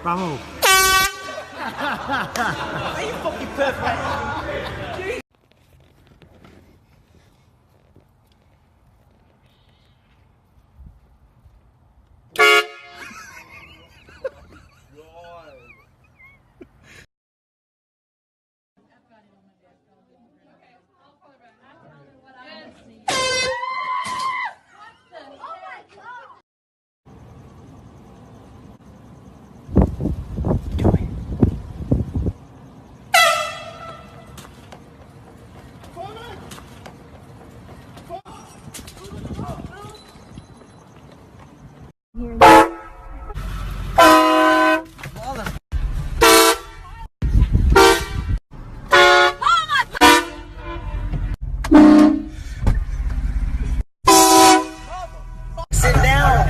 Bravo. Are you fucking perfect? Sit down.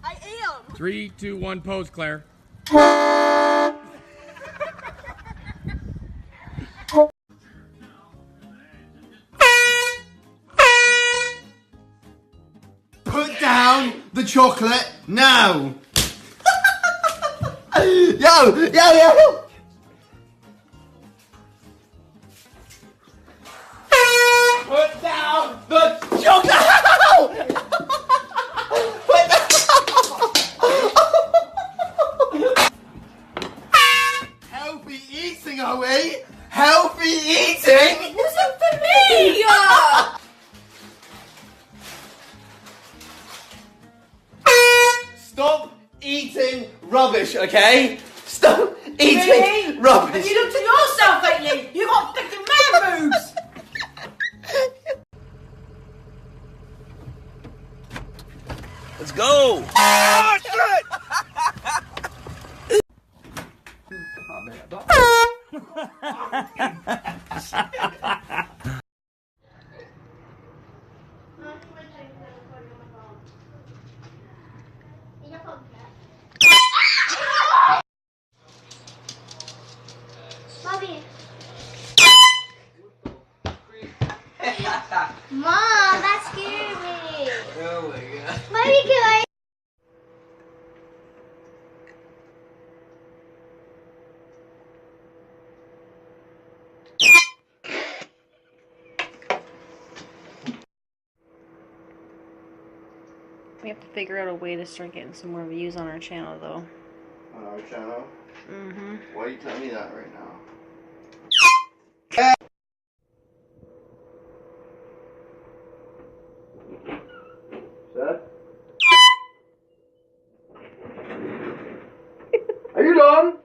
I am. 3, 2, 1, pose, Claire. Put down the chocolate now. Yo. Put down the chocolate. Put down. Healthy eating, are we? Healthy eating. It wasn't for me. Stop eating rubbish, okay? Stop eating Really? rubbish. Have you looked at yourself lately? You got fucking man boobs. Let's go! Oh, shit! Bobby. Mom, that scared me. Oh my god. Mommy, can I? We have to figure out a way to start getting some more views on our channel, though. On our channel? Mm-hmm. Why are you telling me that right now? Sir? Are you done?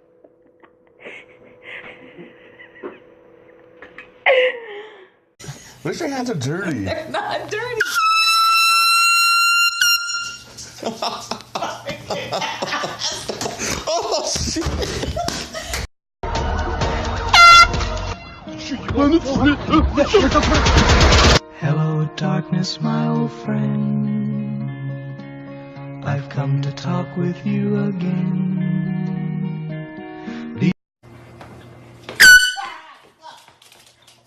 At least your hands are dirty. They're not dirty. Oh shit! Shit, you wanna Hello, darkness, my old friend. I've come to talk with you again.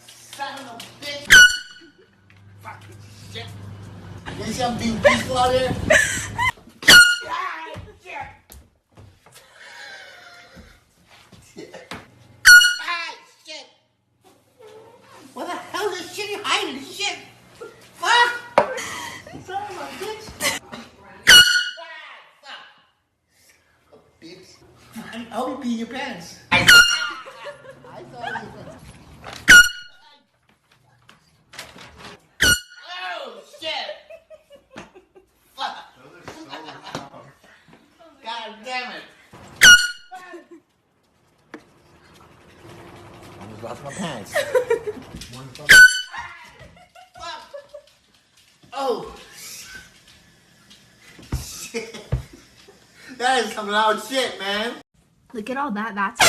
Son of a bitch! Fucking shit! You see I'm being peaceful out here? Shit! What the hell is this shit you hiding? Shit! Fuck! Son of a bitch! Bitch! I'll be peeing your pants. I thought it was. Oh shit! Fuck! God damn it! Almost lost my pants. Fuck! Oh! Shit! That is some loud shit, man. Look at all that. That's.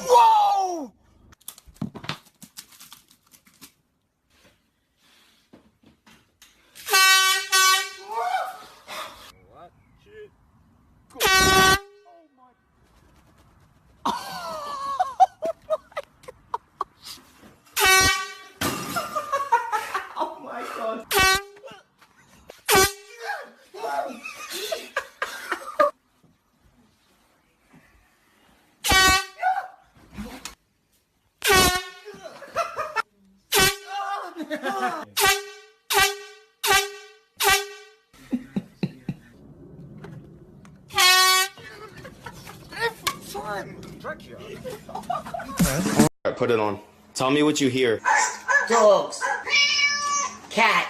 Whoa! What? Shit. Oh my god. Alright, put it on. Tell me what you hear. Dogs. Cat.